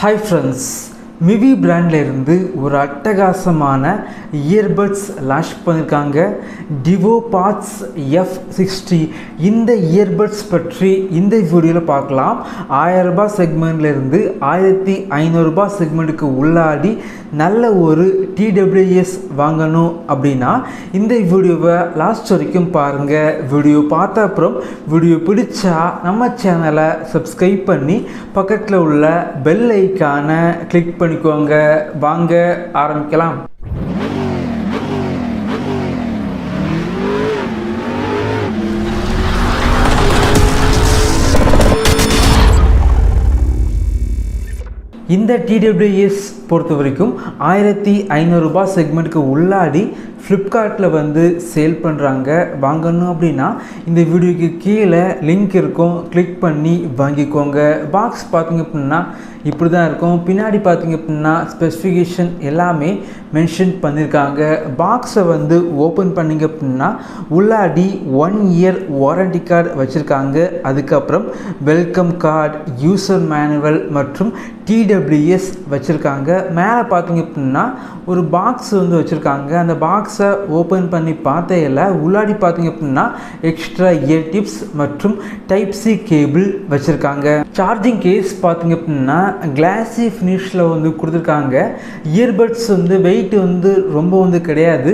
Hi friends, Mivi brandல இருந்து ஒரு அட்டகாசமான earbuds லான்ச் பண்ணிருக்காங்க. DuoPods F60 இந்த earbuds பற்றி இந்த வீடியோல பார்க்கலாம். 1000 ரூபாய் செக்மெண்ட்ல இருந்து 1500 ரூபாய் செக்மெண்ட்க்கு உள்ளாடி நல்ல ஒரு TWS வாங்கணும் அப்படினா இந்த வீடியோவை லாஸ்ட் வரைக்கும் பாருங்க. வீடியோ பார்த்த அப்புறம் வீடியோ பிடிச்சா நம்ம சேனலை சப்ஸ்கிரைப் பண்ணி பக்கத்துல உள்ள பெல் ஐகானை கிளிக் பண்ணிக்கோங்க. வாங்க ஆரம்பிக்கலாம். இந்த TWS பொறுத்த வரைக்கும் 1500 ரூபாய் செக்மெண்ட்க்கு உள்ளாடி ஃப்ளிப்கார்ட்டில் வந்து சேல் பண்ணுறாங்க. வாங்கணும் அப்படின்னா இந்த வீடியோக்கு கீழே லிங்க் இருக்கும், கிளிக் பண்ணி வாங்கிக்கோங்க. பாக்ஸ் பார்த்திங்க அப்படின்னா இப்படி தான் இருக்கும். பின்னாடி பார்த்திங்க அப்படின்னா ஸ்பெசிஃபிகேஷன் எல்லாமே மென்ஷன் பண்ணியிருக்காங்க. பாக்ஸை வந்து ஓப்பன் பண்ணிங்க அப்படின்னா உள்ளாடி 1 இயர் வாரண்டி கார்டு வச்சுருக்காங்க. அதுக்கப்புறம் வெல்கம் கார்டு, யூசர் மேனுவல் மற்றும் TWS வச்சுருக்காங்க. மேலே பார்த்திங்க அப்படின்னா ஒரு பாக்ஸ் வந்து வச்சுருக்காங்க. அந்த பாக்ஸை ஓப்பன் பண்ணி பார்த்தையில உள்ளாடி பார்த்திங்க அப்படின்னா எக்ஸ்ட்ரா இயர் டிப்ஸ் மற்றும் டைப் சி கேபிள் வச்சுருக்காங்க. சார்ஜிங் கேஸ் பார்த்திங்க அப்படின்னா கிளாஸி ஃபினிஷில் வந்து கொடுத்துருக்காங்க. இயர்பட்ஸ் வந்து வெயிட் வந்து ரொம்ப வந்து கிடையாது,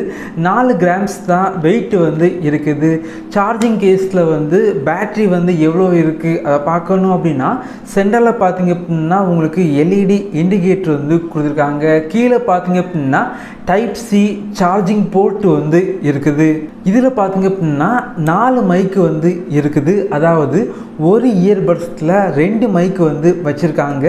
4 கிராம்ஸ் தான் வெயிட் வந்து இருக்குது. சார்ஜிங் கேஸில் வந்து பேட்ரி வந்து எவ்வளோ இருக்குது அதை பார்க்கணும் அப்படின்னா சென்டரில் பார்த்திங்க அப்படின்னா உங்களுக்கு LED இண்டிகேட்டர் வந்து கொடுத்துருக்காங்க. கீழே பார்த்திங்க அப்படின்னா டைப் சி சார்ஜிங் போர்ட் வந்து இருக்குது. இதில் பார்த்திங்க அப்படின்னா 4 மைக்கு வந்து இருக்குது. அதாவது ஒரு இயர்பட்ஸில் 2 மைக்கு வந்து வச்சுருக்காங்க.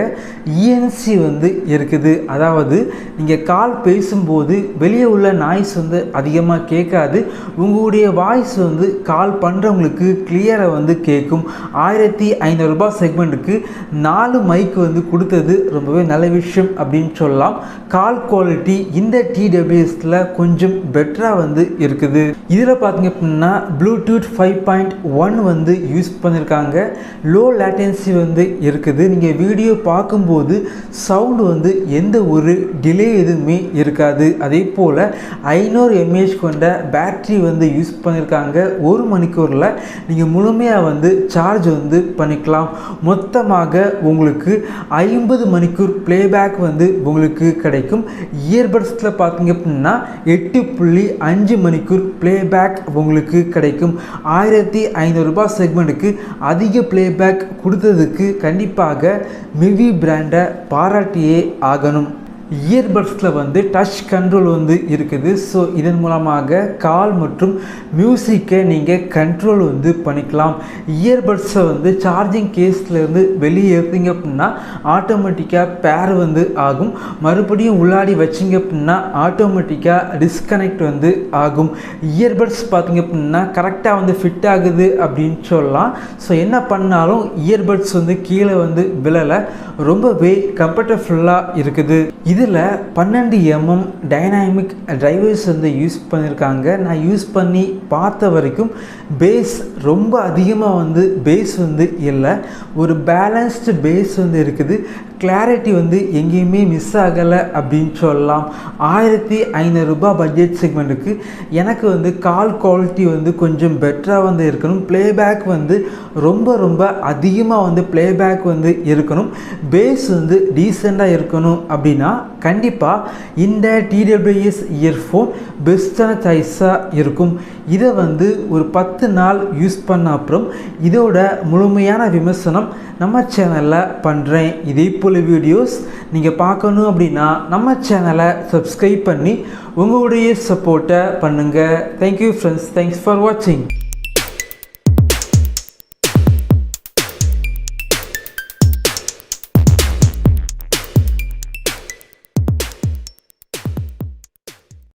ENC வந்து இருக்குது. அதாவது நீங்கள் கால் பேசும்போது வெளியே உள்ள நாய்ஸ் வந்து அதிகமாக கேட்காது. உங்களுடைய வாய்ஸ் வந்து கால் பண்ணுறவங்களுக்கு கிளியராக வந்து கேட்கும். 1500 ரூபாய் செக்மெண்ட்டுக்கு 4 மைக்கு வந்து கொடுத்தது ரொம்பவே நல்ல விஷயம் அப்படின்னு சொல்லலாம். கால் குவாலிட்டி இந்த TWSல கொஞ்சம் பெட்டராக வந்து இருக்குது. இதில் பார்த்திங்க அப்படின்னா ப்ளூடூத் 5.1 வந்து யூஸ் பண்ணியிருக்காங்க. லோ லேட்டன்சி வந்து இருக்குது. நீங்கள் வீடியோ பார்க்கும்போது சவுண்டு வந்து எந்த ஒரு டிலே எதுவுமே இருக்காது. அதே போல் 500 mAh கொண்ட பேட்ரி வந்து யூஸ் பண்ணியிருக்காங்க. 1 மணிக்கூரில் நீங்கள் முழுமையாக வந்து சார்ஜ் வந்து பண்ணிக்கலாம். மொத்தமாக உங்களுக்கு 50 மணிக்கூர் ப்ளேபேக் வந்து உங்களுக்கு கிடைக்கும். இயர்பட்ஸில் பார்த்தீங்க அப்படின்னா 8.5 மணிக்கூர் ப்ளேபேக் உங்களுக்கு கிடைக்கும். 1500 ரூபாய் செக்மெண்ட்டுக்கு அதிக ப்ளேபேக் கொடுத்ததுக்கு கண்டிப்பாக மிவி பிராண்டை பாராட்டியே ஆகணும். இயர்பட்ஸில் வந்து டச் கண்ட்ரோல் வந்து இருக்குது. ஸோ இதன் மூலமாக கால் மற்றும் மியூசிக்கை நீங்கள் கண்ட்ரோல் வந்து பண்ணிக்கலாம். இயர்பட்ஸை வந்து சார்ஜிங் கேஸ்லேருந்து வெளியே எடுத்தீங்க அப்படின்னா ஆட்டோமேட்டிக்காக பேர் வந்து ஆகும். மறுபடியும் உள்ளாடி வச்சிங்க அப்படின்னா ஆட்டோமேட்டிக்காக டிஸ்கனெக்ட் வந்து ஆகும். இயர்பட்ஸ் பார்த்திங்க அப்படின்னா கரெக்டாக வந்து ஃபிட் ஆகுது அப்படின்னு சொல்லலாம். ஸோ என்ன பண்ணாலும் இயர்பட்ஸ் வந்து கீழே வந்து விழலை, ரொம்பவே கம்ஃபர்டபுல்லாக இருக்குது. இதில் 12 mm டைனாமிக் டிரைவர்ஸ் வந்து யூஸ் பண்ணியிருக்காங்க. நான் யூஸ் பண்ணி பார்த்த வரைக்கும் பேஸ் ரொம்ப அதிகமாக வந்து பேஸ் வந்து இல்லை, ஒரு பேலன்ஸ்டு பேஸ் வந்து இருக்குது. கிளாரிட்டி வந்து எங்கேயுமே மிஸ் ஆகலை அப்படின்னு சொல்லலாம். 1500 ரூபாய் பட்ஜெட் செக்மெண்ட்டுக்கு எனக்கு வந்து கால் குவாலிட்டி வந்து கொஞ்சம் பெட்டராக வந்து இருக்கணும். ப்ளேபேக் வந்து ரொம்ப அதிகமாக வந்து ப்ளேபேக் வந்து இருக்கணும். பேஸ் வந்து டீசெண்டாக இருக்கணும் அப்படின்னா கண்டிப்பாக இந்த TWS இயர்ஃபோன் பெஸ்ட்டான சாய்ஸாக இருக்கும். இதை வந்து ஒரு 10 நாள் யூஸ் பண்ண அப்புறம் இதோட முழுமையான விமர்சனம் நம்ம சேனலில் பண்ணுறேன். இதே போல் வீடியோஸ் நீங்கள் பார்க்கணும் அப்படின்னா நம்ம சேனலை சப்ஸ்கிரைப் பண்ணி உங்களுடைய சப்போர்ட்டை பண்ணுங்கள். தேங்க்யூ ஃப்ரெண்ட்ஸ், தேங்க்ஸ் ஃபார் வாட்சிங்.